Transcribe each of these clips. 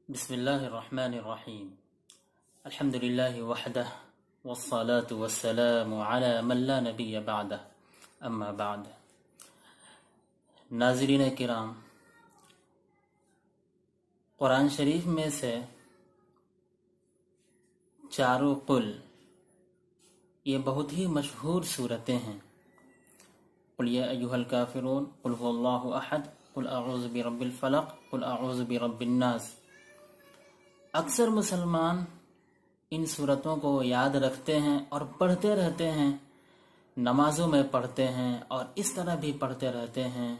بسم اللہ الرحمن الرحیم الحمد للہ وحدہ والصلاة والسلام علی من لا نبی بعدہ اما بعد۔ ناظرین کرام، قرآن شریف میں سے چاروں قل یہ بہت ہی مشہور صورتیں ہیں۔ قل یا ایھا الکافرون، قل هو اللہ احد، قل اعوذ برب الفلق، قل اعوذ برب الناس۔ اکثر مسلمان ان صورتوں کو یاد رکھتے ہیں اور پڑھتے رہتے ہیں، نمازوں میں پڑھتے ہیں اور اس طرح بھی پڑھتے رہتے ہیں،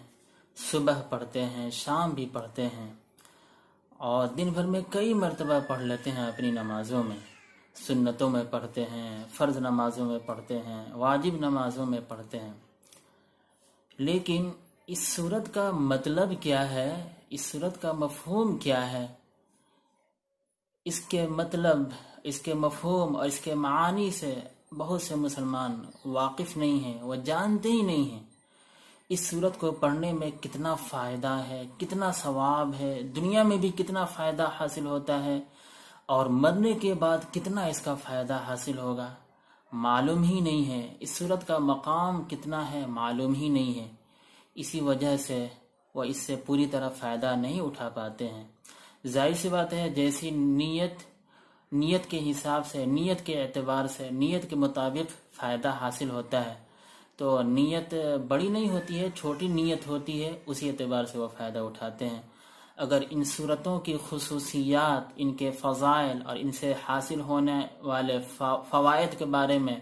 صبح پڑھتے ہیں، شام بھی پڑھتے ہیں اور دن بھر میں کئی مرتبہ پڑھ لیتے ہیں اپنی نمازوں میں، سنتوں میں پڑھتے ہیں، فرض نمازوں میں پڑھتے ہیں، واجب نمازوں میں پڑھتے ہیں۔ لیکن اس صورت کا مطلب کیا ہے، اس صورت کا مفہوم کیا ہے، اس کے مطلب، اس کے مفہوم اور اس کے معانی سے بہت سے مسلمان واقف نہیں ہیں، وہ جانتے ہی نہیں ہیں۔ اس صورت کو پڑھنے میں کتنا فائدہ ہے، کتنا ثواب ہے، دنیا میں بھی کتنا فائدہ حاصل ہوتا ہے اور مرنے کے بعد کتنا اس کا فائدہ حاصل ہوگا، معلوم ہی نہیں ہے۔ اس صورت کا مقام کتنا ہے، معلوم ہی نہیں ہے۔ اسی وجہ سے وہ اس سے پوری طرح فائدہ نہیں اٹھا پاتے ہیں۔ ظاہر سی بات ہے، جیسی نیت کے حساب سے، نیت کے اعتبار سے، نیت کے مطابق فائدہ حاصل ہوتا ہے، تو نیت بڑی نہیں ہوتی ہے، چھوٹی نیت ہوتی ہے، اسی اعتبار سے وہ فائدہ اٹھاتے ہیں۔ اگر ان صورتوں کی خصوصیات، ان کے فضائل اور ان سے حاصل ہونے والے فوائد کے بارے میں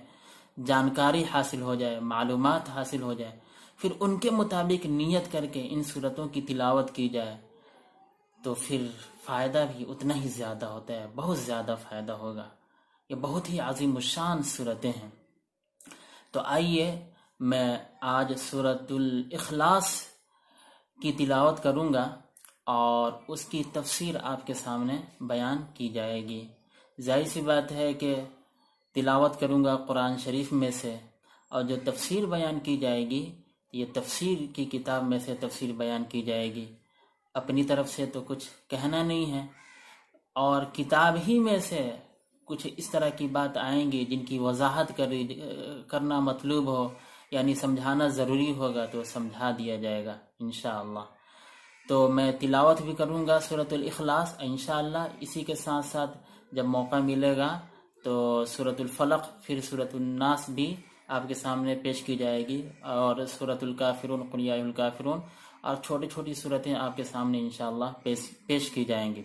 جانکاری حاصل ہو جائے، معلومات حاصل ہو جائے، پھر ان کے مطابق نیت کر کے ان صورتوں کی تلاوت کی جائے تو پھر فائدہ بھی اتنا ہی زیادہ ہوتا ہے، بہت زیادہ فائدہ ہوگا۔ یہ بہت ہی عظیم الشان صورتیں ہیں۔ تو آئیے میں آج سورۃ الاخلاص کی تلاوت کروں گا اور اس کی تفسیر آپ کے سامنے بیان کی جائے گی۔ ظاہر سی بات ہے کہ تلاوت کروں گا قرآن شریف میں سے، اور جو تفسیر بیان کی جائے گی یہ تفسیر کی کتاب میں سے تفسیر بیان کی جائے گی۔ اپنی طرف سے تو کچھ کہنا نہیں ہے، اور کتاب ہی میں سے کچھ اس طرح کی بات آئیں گی جن کی وضاحت کرنا مطلوب ہو، یعنی سمجھانا ضروری ہوگا تو سمجھا دیا جائے گا انشاءاللہ۔ تو میں تلاوت بھی کروں گا سورۃ الاخلاص انشاءاللہ، اسی کے ساتھ ساتھ جب موقع ملے گا تو سورۃ الفلق، پھر سورۃ الناس بھی آپ کے سامنے پیش کی جائے گی، اور سورۃ الکافرون، قل یا ایھا الکافرون، اور چھوٹی چھوٹی صورتیں آپ کے سامنے انشاءاللہ پیش کی جائیں گی۔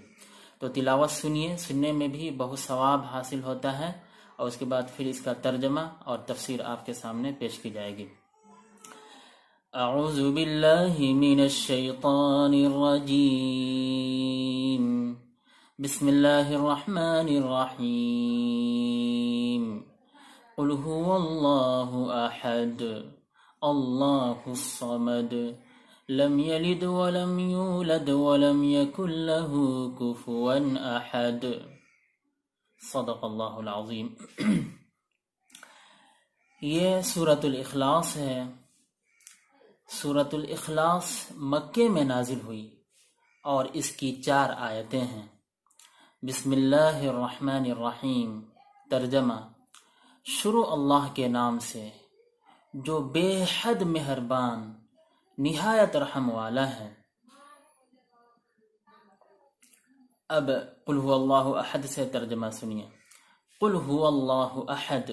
تو تلاوت سنیے، سننے میں بھی بہت ثواب حاصل ہوتا ہے، اور اس کے بعد پھر اس کا ترجمہ اور تفسیر آپ کے سامنے پیش کی جائے گی۔ اعوذ باللہ من الشیطان الرجیم، بسم اللہ الرحمن الرحیم۔ قل هو اللہ احد، اللہ الصمد، لم یلد ولم یولد ولم یکن له کفوا احد۔ صدق اللہ العظیم۔ یہ سورۃ الاخلاص ہے۔ سورۃ الاخلاص مکے میں نازل ہوئی اور اس کی 4 آیتیں ہیں۔ بسم اللہ الرحمن الرحیم۔ ترجمہ: شروع اللہ کے نام سے جو بے حد مہربان، نہایت رحم والا ہے۔ اب قل هو اللہ احد سے ترجمہ سنیے۔ قل هو اللہ احد،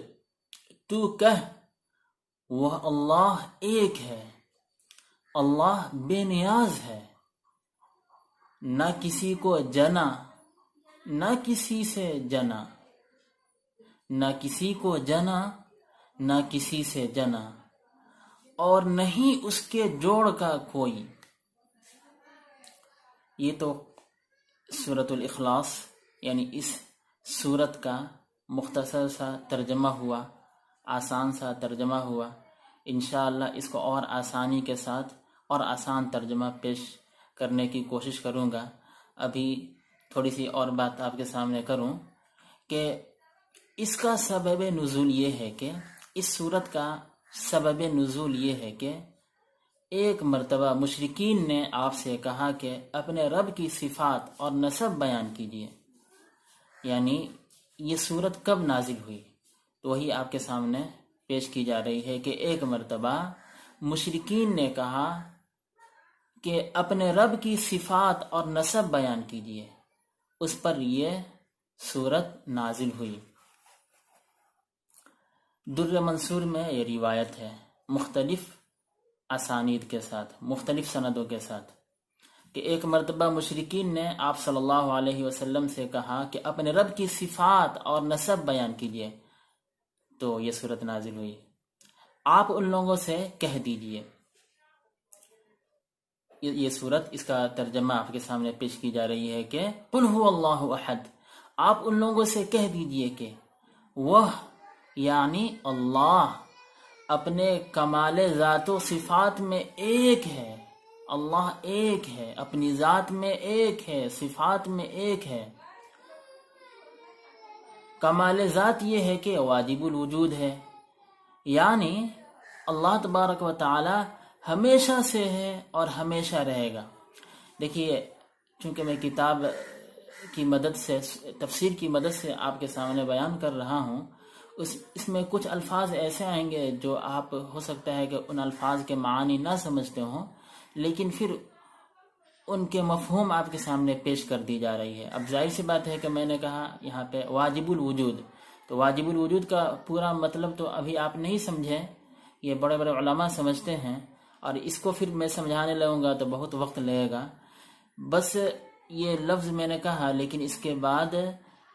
تو کہہ وہ اللہ ایک ہے، اللہ بے نیاز ہے، نہ کسی کو جنا، نہ کسی سے جنا، نہ کسی کو جنا، نہ کسی سے جنا، اور نہیں اس کے جوڑ کا کوئی۔ یہ تو سورۃ الاخلاص یعنی اس سورت کا مختصر سا ترجمہ ہوا، آسان سا ترجمہ ہوا۔ انشاءاللہ اس کو اور آسانی کے ساتھ اور آسان ترجمہ پیش کرنے کی کوشش کروں گا۔ ابھی تھوڑی سی اور بات آپ کے سامنے کروں کہ اس کا سبب نزول یہ ہے کہ اس سورت کا سبب نزول یہ ہے کہ ایک مرتبہ مشرکین نے آپ سے کہا کہ اپنے رب کی صفات اور نسب بیان کیجیے، یعنی یہ صورت کب نازل ہوئی؟ تو وہی آپ کے سامنے پیش کی جا رہی ہے کہ ایک مرتبہ مشرکین نے کہا کہ اپنے رب کی صفات اور نسب بیان کیجیے، اس پر یہ صورت نازل ہوئی۔ در منصور میں یہ روایت ہے مختلف اسانید کے ساتھ، مختلف سندوں کے ساتھ، کہ ایک مرتبہ مشرکین نے آپ صلی اللہ علیہ وسلم سے کہا کہ اپنے رب کی صفات اور نسب بیان کیجیے، تو یہ صورت نازل ہوئی۔ آپ ان لوگوں سے کہہ دیجیے، یہ صورت، اس کا ترجمہ آپ کے سامنے پیش کی جا رہی ہے کہ قل هو اللہ احد، آپ ان لوگوں سے کہہ دیجیے کہ وہ یعنی اللہ اپنے کمال ذات و صفات میں ایک ہے، اللہ ایک ہے، اپنی ذات میں ایک ہے، صفات میں ایک ہے۔ کمال ذات یہ ہے کہ واجب الوجود ہے، یعنی اللہ تبارک و تعالی ہمیشہ سے ہے اور ہمیشہ رہے گا۔ دیکھیے، چونکہ میں کتاب کی مدد سے، تفسیر کی مدد سے آپ کے سامنے بیان کر رہا ہوں، اس میں کچھ الفاظ ایسے آئیں گے جو آپ ہو سکتا ہے کہ ان الفاظ کے معنی نہ سمجھتے ہوں، لیکن پھر ان کے مفہوم آپ کے سامنے پیش کر دی جا رہی ہے۔ اب ظاہر سی بات ہے کہ میں نے کہا یہاں پہ واجب الوجود، تو واجب الوجود کا پورا مطلب تو ابھی آپ نہیں سمجھے، یہ بڑے بڑے علماء سمجھتے ہیں، اور اس کو پھر میں سمجھانے لگوں گا تو بہت وقت لگے گا۔ بس یہ لفظ میں نے کہا، لیکن اس کے بعد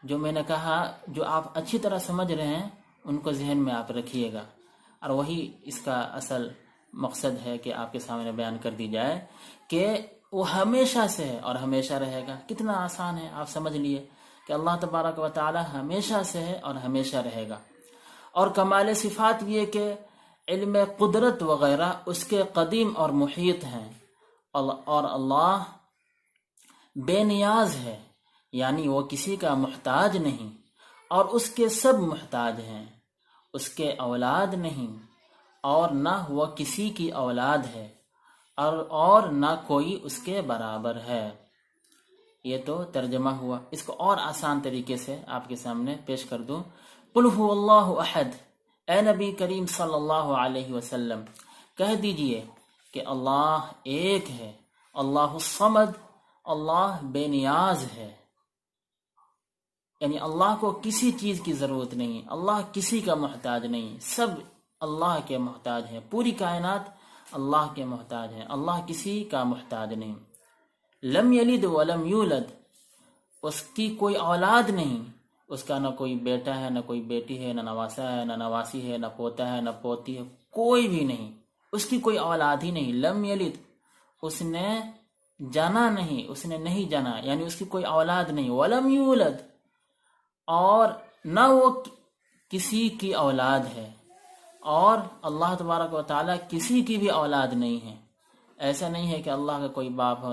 جو میں نے کہا، جو آپ اچھی طرح سمجھ رہے ہیں ان کو ذہن میں آپ رکھیے گا، اور وہی اس کا اصل مقصد ہے کہ آپ کے سامنے بیان کر دی جائے کہ وہ ہمیشہ سے ہے اور ہمیشہ رہے گا۔ کتنا آسان ہے، آپ سمجھ لیے کہ اللہ تبارک و تعالی ہمیشہ سے ہے اور ہمیشہ رہے گا۔ اور کمال صفات یہ کہ علم قدرت وغیرہ اس کے قدیم اور محیط ہیں، اور اللہ بے نیاز ہے، یعنی وہ کسی کا محتاج نہیں، اور اس کے سب محتاج ہیں، اس کے اولاد نہیں، اور نہ وہ کسی کی اولاد ہے، اور نہ کوئی اس کے برابر ہے۔ یہ تو ترجمہ ہوا۔ اس کو اور آسان طریقے سے آپ کے سامنے پیش کر دوں۔ قل هو اللہ احد، اے نبی کریم صلی اللہ علیہ وسلم کہہ دیجئے کہ اللہ ایک ہے، اللہ الصمد، اللہ بے نیاز ہے، یعنی اللہ کو کسی چیز کی ضرورت نہیں، اللہ کسی کا محتاج نہیں، سب اللہ کے محتاج ہیں، پوری کائنات اللہ کے محتاج ہیں، اللہ کسی کا محتاج نہیں۔ لم یلد ولم یولد، اس کی کوئی اولاد نہیں، اس کا نہ کوئی بیٹا ہے، نہ کوئی بیٹی ہے، نہ نواسا ہے، نہ نواسی ہے، نہ پوتا ہے، نہ پوتی ہے، کوئی بھی نہیں، اس کی کوئی اولاد ہی نہیں۔ لم یلد، اس نے جنا نہیں، اس نے نہیں جنا، یعنی اس کی کوئی اولاد نہیں۔ ولم یولد، اور نہ وہ کسی کی اولاد ہے، اور اللہ تبارک و تعالیٰ کسی کی بھی اولاد نہیں ہے۔ ایسا نہیں ہے کہ اللہ کا کوئی باپ ہو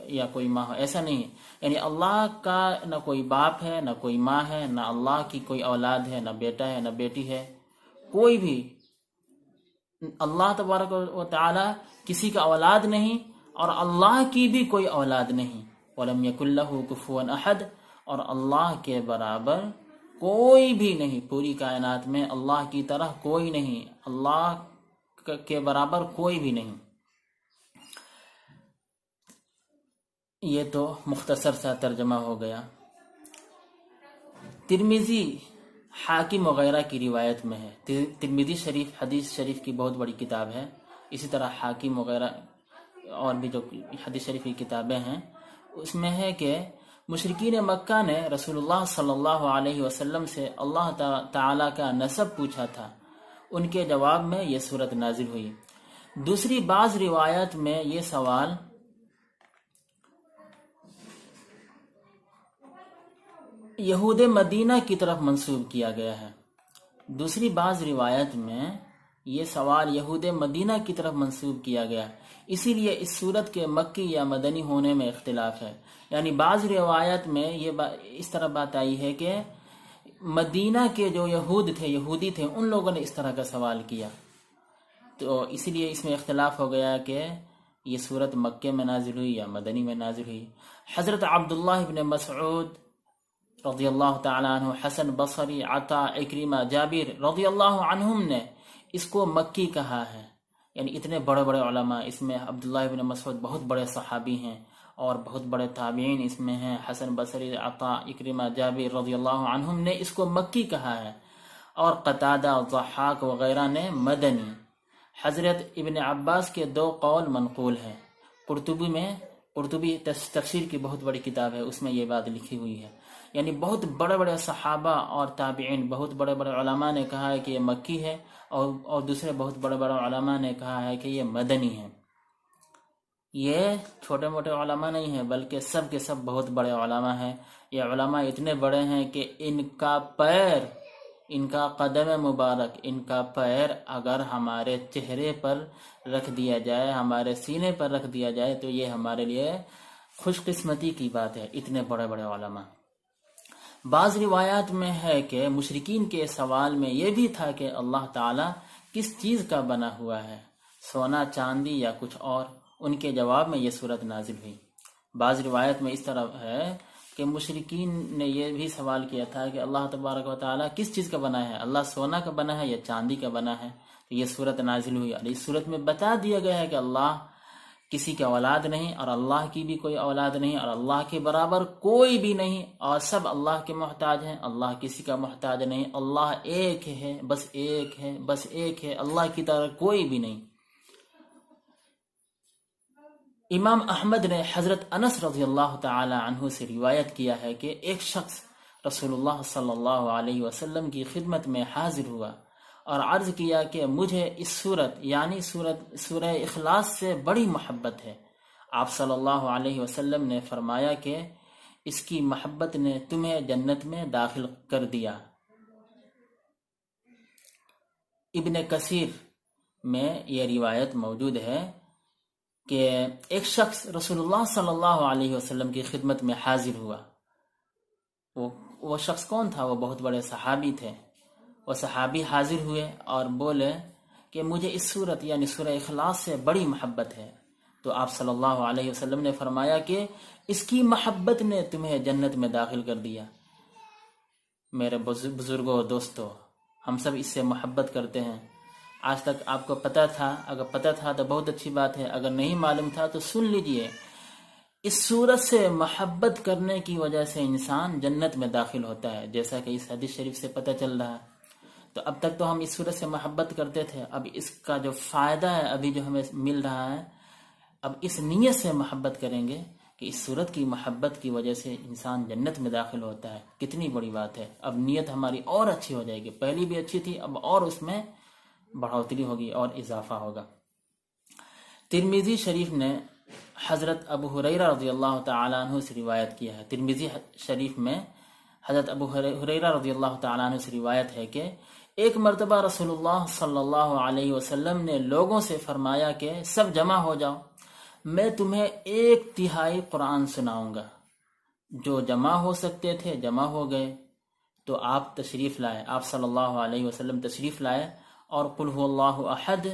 یا کوئی ماں ہو، ایسا نہیں ہے، یعنی اللہ کا نہ کوئی باپ ہے، نہ کوئی ماں ہے، نہ اللہ کی کوئی اولاد ہے، نہ بیٹا ہے، نہ بیٹی ہے، کوئی بھی۔ اللہ تبارک و تعالیٰ کسی کا اولاد نہیں، اور اللہ کی بھی کوئی اولاد نہیں۔ وَلَمْ يَكُنْ لَهُ كُفُوًا أَحَدٌ، اور اللہ کے برابر کوئی بھی نہیں، پوری کائنات میں اللہ کی طرح کوئی نہیں، اللہ کے برابر کوئی بھی نہیں۔ یہ تو مختصر سا ترجمہ ہو گیا۔ ترمذی، حاکم وغیرہ کی روایت میں ہے، ترمذی شریف حدیث شریف کی بہت بڑی کتاب ہے، اسی طرح حاکم وغیرہ اور بھی جو حدیث شریف کی کتابیں ہیں، اس میں ہے کہ مشرکین مکہ نے رسول اللہ صلی اللہ علیہ وسلم سے اللہ تعالیٰ کا نسب پوچھا تھا، ان کے جواب میں یہ صورت نازل ہوئی۔ دوسری بعض روایت میں یہ سوال یہود مدینہ کی طرف منسوب کیا گیا ہے، دوسری بعض روایت میں یہ سوال یہود مدینہ کی طرف منسوب کیا گیا، اسی لیے اس صورت کے مکی یا مدنی ہونے میں اختلاف ہے۔ یعنی بعض روایت میں یہ اس طرح بات آئی ہے کہ مدینہ کے جو یہودی تھے ان لوگوں نے اس طرح کا سوال کیا، تو اسی لیے اس میں اختلاف ہو گیا کہ یہ صورت مکے میں نازل ہوئی یا مدنی میں نازل ہوئی۔ حضرت عبداللہ ابن مسعود رضی اللہ تعالیٰ عنہ، حسن بصری، عطا، اکرمہ، جابر رضی اللہ عنہم نے اس کو مکی کہا ہے۔ یعنی اتنے بڑے بڑے علماء اس میں، عبداللہ ابن مسعود بہت بڑے صحابی ہیں اور بہت بڑے تابعین اس میں ہیں، حسن بصری، عطا، اکرمہ، جابر رضی اللہ عنہم نے اس کو مکی کہا ہے، اور قتادہ، ضحاک وغیرہ نے مدنی۔ حضرت ابن عباس کے 2 قول منقول ہیں۔ قرطبی تفسیر کی بہت بڑی کتاب ہے، اس میں یہ بات لکھی ہوئی ہے۔ یعنی بہت بڑے بڑے صحابہ اور تابعین، بہت بڑے بڑے علماء نے کہا ہے کہ یہ مکی ہے، اور دوسرے بہت بڑے بڑے علماء نے کہا ہے کہ یہ مدنی ہے۔ یہ چھوٹے موٹے علماء نہیں ہیں، بلکہ سب کے سب بہت بڑے علماء ہیں۔ یہ علماء اتنے بڑے ہیں کہ ان کا قدم مبارک، ان کا پیر اگر ہمارے چہرے پر رکھ دیا جائے، ہمارے سینے پر رکھ دیا جائے، تو یہ ہمارے لیے خوش قسمتی کی بات ہے، اتنے بڑے بڑے علماء۔ بعض روایات میں ہے کہ مشرکین کے سوال میں یہ بھی تھا کہ اللہ تعالیٰ کس چیز کا بنا ہوا ہے، سونا، چاندی یا کچھ اور؟ ان کے جواب میں یہ صورت نازل ہوئی۔ بعض روایت میں اس طرح ہے کہ مشرکین نے یہ بھی سوال کیا تھا کہ اللہ تبارک و تعالیٰ کس چیز کا بنا ہے، اللہ سونا کا بنا ہے یا چاندی کا بنا ہے؟ تو یہ صورت نازل ہوئی، اور اس صورت میں بتا دیا گیا ہے کہ اللہ کسی کا اولاد نہیں، اور اللہ کی بھی کوئی اولاد نہیں، اور اللہ کے برابر کوئی بھی نہیں، اور سب اللہ کے محتاج ہیں، اللہ کسی کا محتاج نہیں، اللہ ایک ہے، بس ایک ہے، بس ایک ہے، اللہ کی طرح کوئی بھی نہیں۔ امام احمد نے حضرت انس رضی اللہ تعالی عنہ سے روایت کیا ہے کہ ایک شخص رسول اللہ صلی اللہ علیہ وسلم کی خدمت میں حاضر ہوا اور عرض کیا کہ مجھے اس صورت یعنی سورہ اخلاص سے بڑی محبت ہے۔ آپ صلی اللہ علیہ وسلم نے فرمایا کہ اس کی محبت نے تمہیں جنت میں داخل کر دیا۔ ابن کثیر میں یہ روایت موجود ہے کہ ایک شخص رسول اللہ صلی اللہ علیہ وسلم کی خدمت میں حاضر ہوا۔ وہ شخص کون تھا؟ وہ بہت بڑے صحابی تھے۔ وہ صحابی حاضر ہوئے اور بولے کہ مجھے اس صورت یعنی سورہ اخلاص سے بڑی محبت ہے۔ تو آپ صلی اللہ علیہ وسلم نے فرمایا کہ اس کی محبت نے تمہیں جنت میں داخل کر دیا۔ میرے بزرگوں، دوستو، ہم سب اس سے محبت کرتے ہیں۔ آج تک آپ کو پتہ تھا؟ اگر پتہ تھا تو بہت اچھی بات ہے، اگر نہیں معلوم تھا تو سن لیجئے۔ اس صورت سے محبت کرنے کی وجہ سے انسان جنت میں داخل ہوتا ہے، جیسا کہ اس حدیث شریف سے پتہ چل رہا ہے۔ تو اب تک تو ہم اس صورت سے محبت کرتے تھے، اب اس کا جو فائدہ ہے ابھی جو ہمیں مل رہا ہے، اب اس نیت سے محبت کریں گے کہ اس صورت کی محبت کی وجہ سے انسان جنت میں داخل ہوتا ہے۔ کتنی بڑی بات ہے۔ اب نیت ہماری اور اچھی ہو جائے گی، پہلی بھی اچھی تھی، اب اور اس میں بڑھوتری ہوگی اور اضافہ ہوگا۔ ترمذی شریف نے حضرت ابو ہریرہ رضی اللہ تعالیٰ عنہ سے روایت کیا ہے۔ ترمذی شریف میں حضرت ابو ہریرہ رضی اللہ تعالیٰ عنہ سے روایت ہے کہ ایک مرتبہ رسول اللہ صلی اللہ علیہ وسلم نے لوگوں سے فرمایا کہ سب جمع ہو جاؤ، میں تمہیں 1/3 قرآن سناؤں گا۔ جو جمع ہو سکتے تھے جمع ہو گئے، تو آپ تشریف لائے، آپ صلی اللہ علیہ وسلم تشریف لائے اور قل هو اللہ احد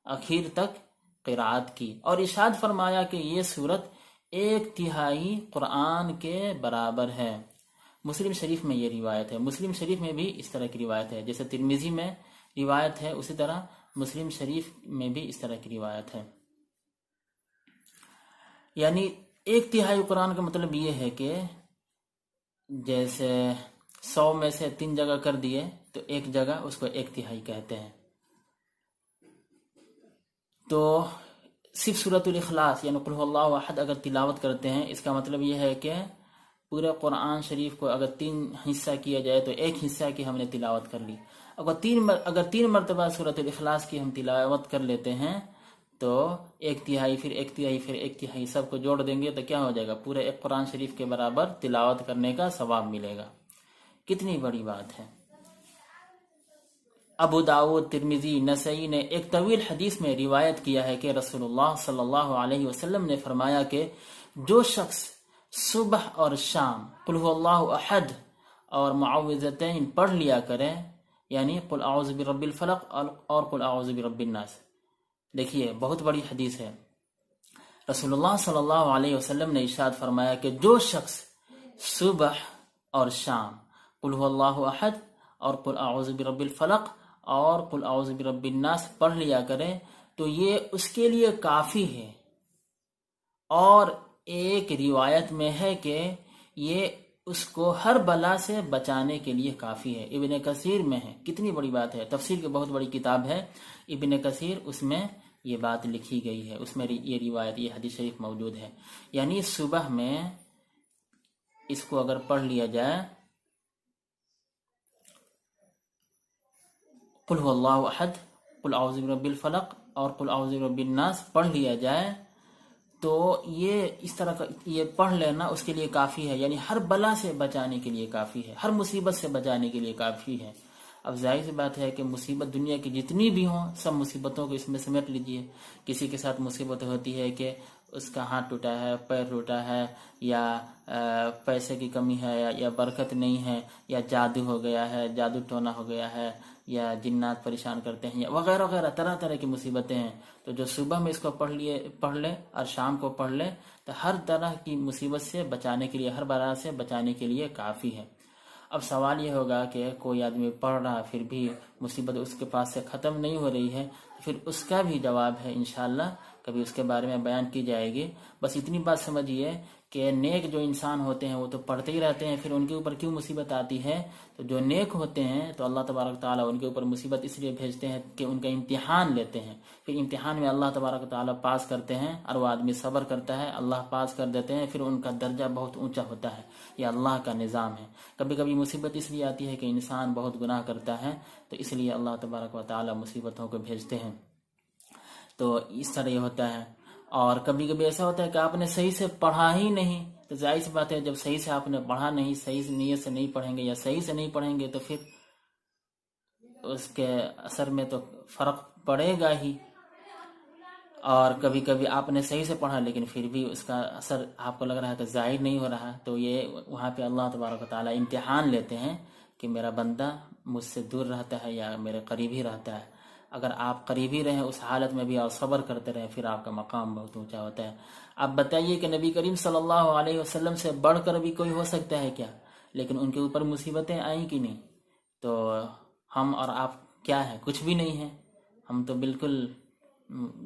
اخیر تک قرأت کی، اور ارشاد فرمایا کہ یہ سورت 1/3 قرآن کے برابر ہے۔ مسلم شریف میں یہ روایت ہے۔ مسلم شریف میں بھی اس طرح کی روایت ہے، جیسے ترمذی میں روایت ہے اسی طرح مسلم شریف میں بھی اس طرح کی روایت ہے۔ یعنی 1/3 قرآن کا مطلب یہ ہے کہ جیسے 100 میں سے 3 جگہ کر دیے تو ایک جگہ اس کو 1/3 کہتے ہیں۔ تو صرف سورۃ الاخلاص یعنی قل هو اللہ احد اگر تلاوت کرتے ہیں، اس کا مطلب یہ ہے کہ پورے قرآن شریف کو اگر 3 حصہ کیا جائے تو 1 حصہ کی ہم نے تلاوت کر لی۔ اگر 3 مرتبہ سورۃ الاخلاص کی ہم تلاوت کر لیتے ہیں تو 1/3 پھر 1/3 پھر 1/3 سب کو جوڑ دیں گے تو کیا ہو جائے گا؟ پورے ایک قرآن شریف کے برابر تلاوت کرنے کا ثواب ملے گا۔ کتنی بڑی بات ہے۔ ابو داؤد، ترمذی، نسائی نے ایک طویل حدیث میں روایت کیا ہے کہ رسول اللہ صلی اللہ علیہ وسلم نے فرمایا کہ جو شخص صبح اور شام قل هو اللہ احد اور معوذتین پڑھ لیا کرے، یعنی قل اعوذ برب الفلق اور قل اعوذ برب الناس، دیکھیے بہت بڑی حدیث ہے، رسول اللہ صلی اللہ علیہ وسلم نے ارشاد فرمایا کہ جو شخص صبح اور شام قل هو اللہ احد اور قل اعوذ برب الفلق اور قل اعوذ برب الناس پڑھ لیا کرے تو یہ اس کے لیے کافی ہے۔ اور ایک روایت میں ہے کہ یہ اس کو ہر بلا سے بچانے کے لیے کافی ہے۔ ابن کثیر میں ہے، کتنی بڑی بات ہے، تفسیر کی بہت بڑی کتاب ہے ابن کثیر، اس میں یہ بات لکھی گئی ہے، اس میں یہ روایت، یہ حدیث شریف موجود ہے۔ یعنی صبح میں اس کو اگر پڑھ لیا جائے، قل هو اللہ احد قل اعوذ برب الفلق اور قل اعوذ برب الناس پڑھ لیا جائے تو یہ اس طرح کا یہ پڑھ لینا اس کے لیے کافی ہے، یعنی ہر بلا سے بچانے کے لیے کافی ہے، ہر مصیبت سے بچانے کے لیے کافی ہے۔ اب ظاہر سی بات ہے کہ مصیبت دنیا کی جتنی بھی ہوں سب مصیبتوں کو اس میں سمیٹ لیجئے۔ کسی کے ساتھ مصیبت ہوتی ہے کہ اس کا ہاتھ ٹوٹا ہے، پیر ٹوٹا ہے، یا پیسے کی کمی ہے، یا برکت نہیں ہے، یا جادو ہو گیا ہے، جادو ٹونا ہو گیا ہے، یا جنات پریشان کرتے ہیں، یا وغیرہ وغیرہ طرح طرح کی مصیبتیں ہیں۔ تو جو صبح میں اس کو پڑھ لے اور شام کو پڑھ لے تو ہر طرح کی مصیبت سے بچانے کے لیے، ہر بلا سے بچانے کے لیے کافی ہے۔ اب سوال یہ ہوگا کہ کوئی آدمی پڑھ رہا پھر بھی مصیبت اس کے پاس سے ختم نہیں ہو رہی ہے، پھر اس کا بھی جواب ہے انشاءاللہ، کبھی اس کے بارے میں بیان کی جائے گی۔ بس اتنی بات سمجھیے کہ نیک جو انسان ہوتے ہیں وہ تو پڑھتے ہی رہتے ہیں، پھر ان کے اوپر کیوں مصیبت آتی ہے؟ تو جو نیک ہوتے ہیں تو اللہ تبارک تعالیٰ ان کے اوپر مصیبت اس لیے بھیجتے ہیں کہ ان کا امتحان لیتے ہیں، پھر امتحان میں اللہ تبارک تعالیٰ پاس کرتے ہیں اور وہ آدمی صبر کرتا ہے، اللہ پاس کر دیتے ہیں، پھر ان کا درجہ بہت اونچا ہوتا ہے۔ یہ اللہ کا نظام ہے۔ کبھی کبھی مصیبت اس لیے آتی ہے کہ انسان بہت گناہ کرتا ہے، تو اس لیے اللہ تبارک و تعالیٰ مصیبتوں کو بھیجتے ہیں۔ تو اس طرح یہ ہوتا ہے۔ اور کبھی کبھی ایسا ہوتا ہے کہ آپ نے صحیح سے پڑھا ہی نہیں، تو ظاہر سی بات ہے جب صحیح سے آپ نے پڑھا نہیں، صحیح سے نیت سے نہیں پڑھیں گے یا صحیح سے نہیں پڑھیں گے تو پھر اس کے اثر میں تو فرق پڑے گا ہی۔ اور کبھی کبھی آپ نے صحیح سے پڑھا لیکن پھر بھی اس کا اثر آپ کو لگ رہا ہے کہ ظاہر نہیں ہو رہا، تو یہ وہاں پہ اللہ تبارک و تعالیٰ امتحان لیتے ہیں کہ میرا بندہ مجھ سے دور رہتا ہے یا میرے قریب ہی رہتا ہے۔ اگر آپ قریب ہی رہیں اس حالت میں بھی اور صبر کرتے رہیں پھر آپ کا مقام بہت اونچا ہوتا ہے۔ آپ بتائیے کہ نبی کریم صلی اللہ علیہ وسلم سے بڑھ کر بھی کوئی ہو سکتا ہے کیا؟ لیکن ان کے اوپر مصیبتیں آئیں کہ نہیں؟ تو ہم اور آپ کیا ہے؟ کچھ بھی نہیں ہے۔ ہم تو بالکل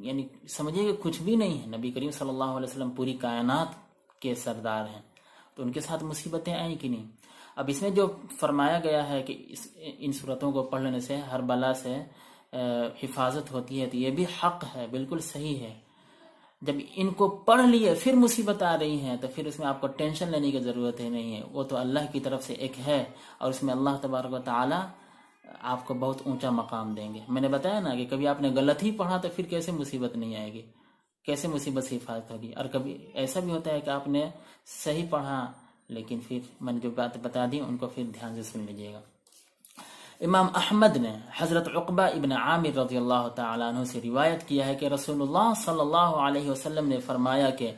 یعنی سمجھیے کہ کچھ بھی نہیں ہے۔ نبی کریم صلی اللہ علیہ وسلم پوری کائنات کے سردار ہیں، تو ان کے ساتھ مصیبتیں آئیں کہ نہیں؟ اب اس میں جو فرمایا گیا ہے کہ ان صورتوں کو پڑھ لینے سے ہر بلا سے حفاظت ہوتی ہے، تو یہ بھی حق ہے، بالکل صحیح ہے۔ جب ان کو پڑھ لیے پھر مصیبت آ رہی ہیں تو پھر اس میں آپ کو ٹینشن لینے کی ضرورت ہی نہیں ہے، وہ تو اللہ کی طرف سے ایک ہے اور اس میں اللہ تبارک و تعالی آپ کو بہت اونچا مقام دیں گے۔ میں نے بتایا نا کہ کبھی آپ نے غلط ہی پڑھا تو پھر کیسے مصیبت نہیں آئے گی، کیسے مصیبت سے حفاظت ہوگی۔ اور کبھی ایسا بھی ہوتا ہے کہ آپ نے صحیح پڑھا لیکن پھر میں نے جو بات بتا دی ان کو پھر دھیان سے سن لیجیے گا۔ امام احمد نے حضرت عقبہ ابن عامر رضی اللہ تعالیٰ عنہ سے روایت کیا ہے کہ رسول اللہ صلی اللہ علیہ وسلم نے فرمایا کہ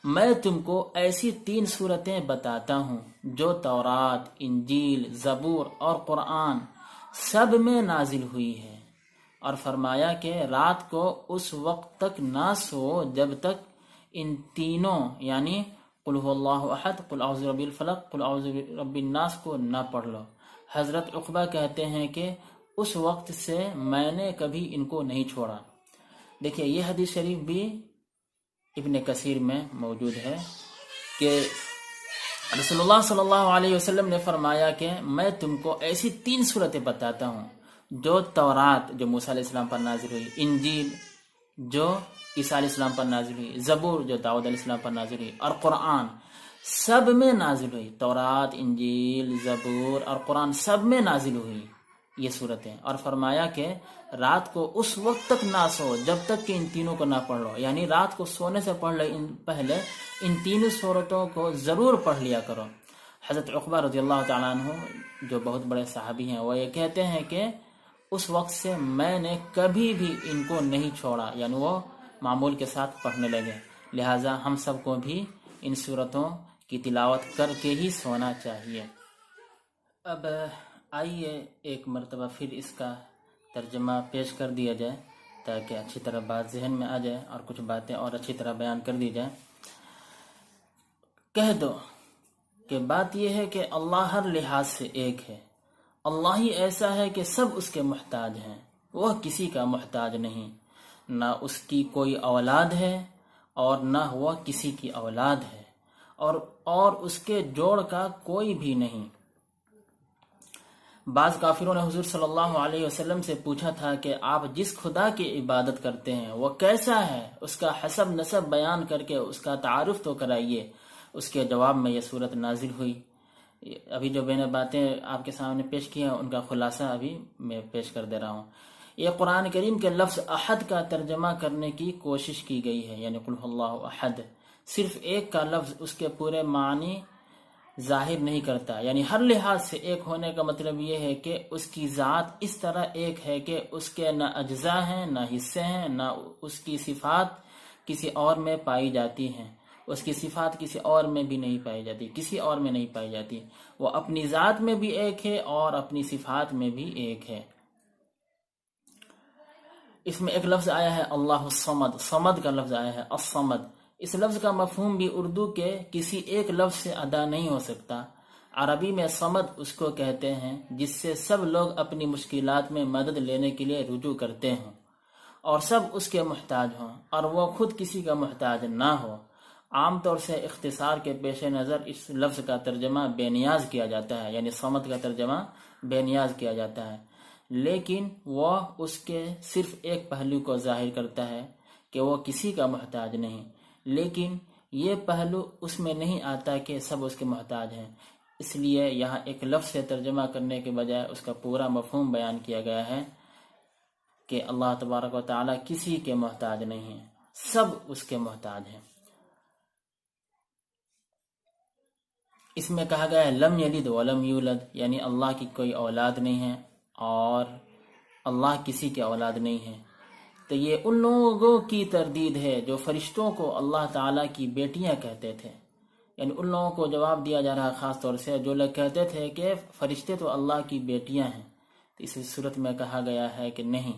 میں تم کو ایسی 3 سورتیں بتاتا ہوں جو تورات، انجیل، زبور اور قرآن سب میں نازل ہوئی ہے، اور فرمایا کہ رات کو اس وقت تک نہ سو جب تک ان تینوں یعنی قل هو اللہ احد، قل اعوذ برب الفلق، قل اعوذ برب الناس کو نہ پڑھ لو۔ حضرت عقبہ کہتے ہیں کہ اس وقت سے میں نے کبھی ان کو نہیں چھوڑا۔ دیکھیے یہ حدیث شریف بھی ابن کثیر میں موجود ہے کہ رسول اللہ صلی اللہ علیہ وسلم نے فرمایا کہ میں تم کو ایسی 3 سورتیں بتاتا ہوں جو تورات جو موسیٰ علیہ السلام پر نازل ہوئی، انجیل جو عیسیٰ علیہ السلام پر نازل ہوئی، زبور جو داؤد علیہ السلام پر نازل ہوئی، اور قرآن سب میں نازل ہوئی۔ تورات، انجیل، زبور اور قرآن سب میں نازل ہوئی یہ صورتیں، اور فرمایا کہ رات کو اس وقت تک نہ سو جب تک کہ ان تینوں کو نہ پڑھ لو، یعنی رات کو سونے سے پہلے ان 3 صورتوں کو ضرور پڑھ لیا کرو۔ حضرت عقبہ رضی اللہ تعالیٰ عنہ جو بہت بڑے صحابی ہیں وہ یہ کہتے ہیں کہ اس وقت سے میں نے کبھی بھی ان کو نہیں چھوڑا، یعنی وہ معمول کے ساتھ پڑھنے لگے۔ لہٰذا ہم سب کو بھی ان صورتوں کی تلاوت کر کے ہی سونا چاہیے۔ اب آئیے ایک مرتبہ پھر اس کا ترجمہ پیش کر دیا جائے تاکہ اچھی طرح بات ذہن میں آ جائے اور کچھ باتیں اور اچھی طرح بیان کر دی جائیں۔ کہہ دو کہ بات یہ ہے کہ اللہ ہر لحاظ سے ایک ہے، اللہ ہی ایسا ہے کہ سب اس کے محتاج ہیں، وہ کسی کا محتاج نہیں، نہ اس کی کوئی اولاد ہے اور نہ وہ کسی کی اولاد ہے، اور اس کے جوڑ کا کوئی بھی نہیں۔ بعض کافروں نے حضور صلی اللہ علیہ وسلم سے پوچھا تھا کہ آپ جس خدا کی عبادت کرتے ہیں وہ کیسا ہے، اس کا حسب نسب بیان کر کے اس کا تعارف تو کرائیے۔ اس کے جواب میں یہ صورت نازل ہوئی۔ ابھی جو میں نے باتیں آپ کے سامنے پیش کی ہیں ان کا خلاصہ ابھی میں پیش کر دے رہا ہوں۔ یہ قرآن کریم کے لفظ احد کا ترجمہ کرنے کی کوشش کی گئی ہے، یعنی قل اللہ احد۔ صرف ایک کا لفظ اس کے پورے معنی ظاہر نہیں کرتا، یعنی ہر لحاظ سے ایک ہونے کا مطلب یہ ہے کہ اس کی ذات اس طرح ایک ہے کہ اس کے نہ اجزاء ہیں نہ حصے ہیں، نہ اس کی صفات کسی اور میں پائی جاتی ہیں، اس کی صفات کسی اور میں بھی نہیں پائی جاتی، کسی اور میں نہیں پائی جاتی۔ وہ اپنی ذات میں بھی ایک ہے اور اپنی صفات میں بھی ایک ہے۔ اس میں ایک لفظ آیا ہے اللہ الصمد، صمد کا لفظ آیا ہے الصمد۔ اس لفظ کا مفہوم بھی اردو کے کسی ایک لفظ سے ادا نہیں ہو سکتا۔ عربی میں صمد اس کو کہتے ہیں جس سے سب لوگ اپنی مشکلات میں مدد لینے کے لیے رجوع کرتے ہوں اور سب اس کے محتاج ہوں اور وہ خود کسی کا محتاج نہ ہو۔ عام طور سے اختصار کے پیش نظر اس لفظ کا ترجمہ بے نیاز کیا جاتا ہے، یعنی صمد کا ترجمہ بے نیاز کیا جاتا ہے، لیکن وہ اس کے صرف ایک پہلو کو ظاہر کرتا ہے کہ وہ کسی کا محتاج نہیں، لیکن یہ پہلو اس میں نہیں آتا کہ سب اس کے محتاج ہیں۔ اس لیے یہاں ایک لفظ سے ترجمہ کرنے کے بجائے اس کا پورا مفہوم بیان کیا گیا ہے کہ اللہ تبارک و تعالی کسی کے محتاج نہیں ہیں، سب اس کے محتاج ہیں۔ اس میں کہا گیا ہے لم یلد ولم یولد، یعنی اللہ کی کوئی اولاد نہیں ہے اور اللہ کسی کی اولاد نہیں ہے۔ تو یہ ان لوگوں کی تردید ہے جو فرشتوں کو اللہ تعالیٰ کی بیٹیاں کہتے تھے، یعنی ان لوگوں کو جواب دیا جا رہا ہے خاص طور سے جو لوگ کہتے تھے کہ فرشتے تو اللہ کی بیٹیاں ہیں۔ تو اس صورت میں کہا گیا ہے کہ نہیں،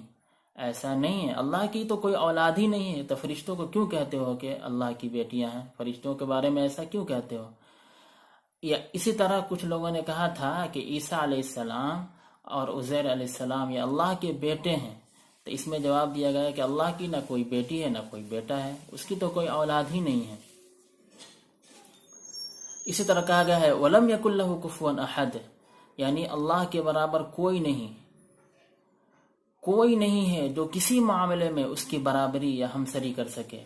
ایسا نہیں ہے، اللہ کی تو کوئی اولاد ہی نہیں ہے، تو فرشتوں کو کیوں کہتے ہو کہ اللہ کی بیٹیاں ہیں؟ فرشتوں کے بارے میں ایسا کیوں کہتے ہو؟ یا اسی طرح کچھ لوگوں نے کہا تھا کہ عیسیٰ علیہ السلام اور عزیر علیہ السلام یہ اللہ کے بیٹے ہیں، تو اس میں جواب دیا گیا کہ اللہ کی نہ کوئی بیٹی ہے نہ کوئی بیٹا ہے، اس کی تو کوئی اولاد ہی نہیں ہے۔ اسی طرح کہا گیا ہے وَلَمْ يَكُنْ لَهُ كُفُوًا أَحَدٌ، یعنی اللہ کے برابر کوئی نہیں ہے جو کسی معاملے میں اس کی برابری یا ہمسری کر سکے۔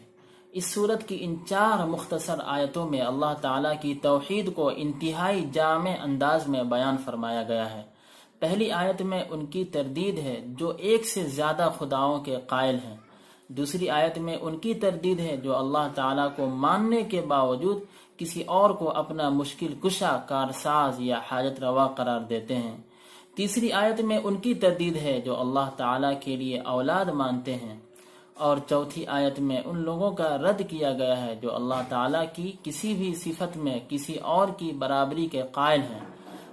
اس صورت کی ان 4 مختصر آیتوں میں اللہ تعالیٰ کی توحید کو انتہائی جامع انداز میں بیان فرمایا گیا ہے۔ پہلی آیت میں ان کی تردید ہے جو ایک سے زیادہ خداؤں کے قائل ہیں۔ دوسری آیت میں ان کی تردید ہے جو اللہ تعالیٰ کو ماننے کے باوجود کسی اور کو اپنا مشکل کشا، کارساز یا حاجت روا قرار دیتے ہیں۔ تیسری آیت میں ان کی تردید ہے جو اللہ تعالیٰ کے لیے اولاد مانتے ہیں، اور چوتھی آیت میں ان لوگوں کا رد کیا گیا ہے جو اللہ تعالیٰ کی کسی بھی صفت میں کسی اور کی برابری کے قائل ہیں۔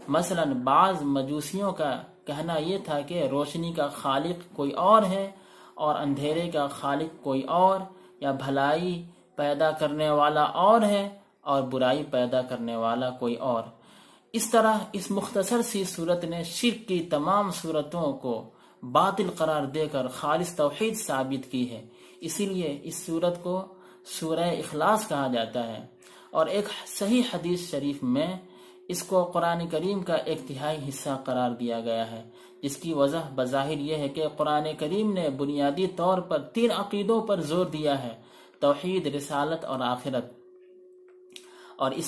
مثلا بعض مجوسیوں کا کہنا یہ تھا کہ روشنی کا خالق کوئی اور ہے اور اندھیرے کا خالق کوئی اور، یا بھلائی پیدا کرنے والا اور ہے اور برائی پیدا کرنے والا کوئی اور۔ اس طرح اس مختصر سی صورت نے شرک کی تمام صورتوں کو باطل قرار دے کر خالص توحید ثابت کی ہے۔ اسی لیے اس صورت کو سورہ اخلاص کہا جاتا ہے، اور ایک صحیح حدیث شریف میں اس کو قرآن کریم کا ایک تہائی حصہ قرار دیا گیا ہے، جس کی وجہ بظاہر یہ ہے کہ قرآن کریم نے بنیادی طور پر 3 عقیدوں پر زور دیا ہے: توحید، رسالت اور آخرت، اور اس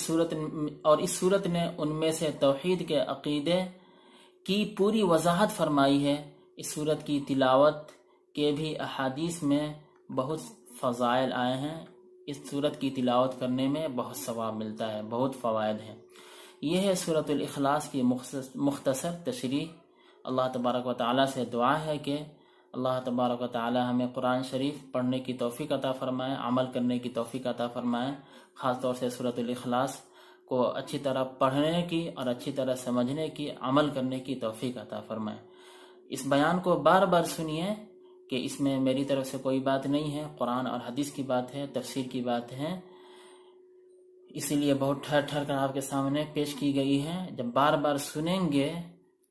صورت نے ان میں سے توحید کے عقیدے کی پوری وضاحت فرمائی ہے۔ اس صورت کی تلاوت کے بھی احادیث میں بہت فضائل آئے ہیں، اس صورت کی تلاوت کرنے میں بہت ثواب ملتا ہے، بہت فوائد ہیں۔ یہ ہے سورۃ الاخلاص کی مختصر تشریح۔ اللہ تبارک و تعالیٰ سے دعا ہے کہ اللہ تبارک و تعالیٰ ہمیں قرآن شریف پڑھنے کی توفیق عطا فرمائے، عمل کرنے کی توفیق عطا فرمائے، خاص طور سے سورۃ الاخلاص کو اچھی طرح پڑھنے کی اور اچھی طرح سمجھنے کی، عمل کرنے کی توفیق عطا فرمائے۔ اس بیان کو بار بار سنیے کہ اس میں میری طرف سے کوئی بات نہیں ہے، قرآن اور حدیث کی بات ہے، تفسیر کی بات ہے، اسی لیے بہت ٹھہر ٹھہر کر آپ کے سامنے پیش کی گئی ہے۔ جب بار بار سنیں گے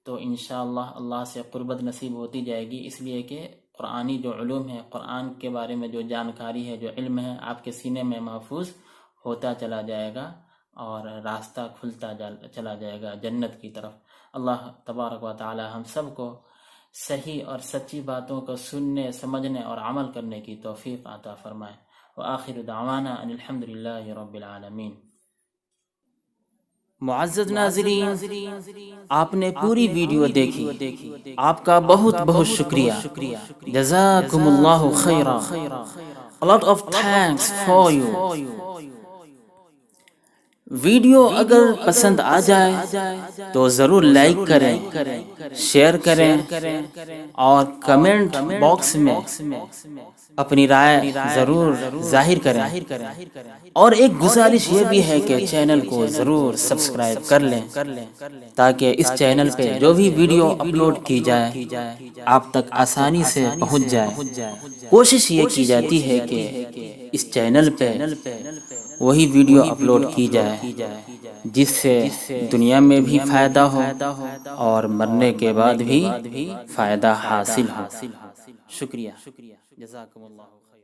تو انشاءاللہ اللہ سے قربت نصیب ہوتی جائے گی، اس لیے کہ قرآنی جو علوم ہے، قرآن کے بارے میں جو جانکاری ہے، جو علم ہے، آپ کے سینے میں محفوظ ہوتا چلا جائے گا اور راستہ کھلتا چلا جائے گا جنت کی طرف۔ اللہ تبارک و تعالی ہم سب کو صحیح اور سچی باتوں کو سننے، سمجھنے اور عمل کرنے کی توفیق عطا فرمائے۔ وآخر دعوانا ان الحمدللہ رب العالمین۔ معزز ناظرین، آپ نے پوری ویڈیو دیکھی، آپ کا بہت بہت شکریہ، جزاکم اللہ خیرا، a lot of thanks for you۔ Video اگر پسند آ جائے تو ضرور لائک کریں، شیئر کریں اور کمنٹ باکس میں اپنی رائے ضرور ظاہر کریں، اور ایک گزارش یہ بھی ہے کہ چینل کو ضرور سبسکرائب کر لیں تاکہ اس چینل پہ جو بھی ویڈیو اپلوڈ کی جائے آپ تک آسانی سے پہنچ جائے۔ کوشش یہ کی جاتی ہے کہ اس چینل پہ وہی ویڈیو اپلوڈ کی جائے جس سے دنیا میں بھی فائدہ ہو اور مرنے کے بعد بھی فائدہ حاصل ہو۔ شکریہ، جزاکم اللہ خیر۔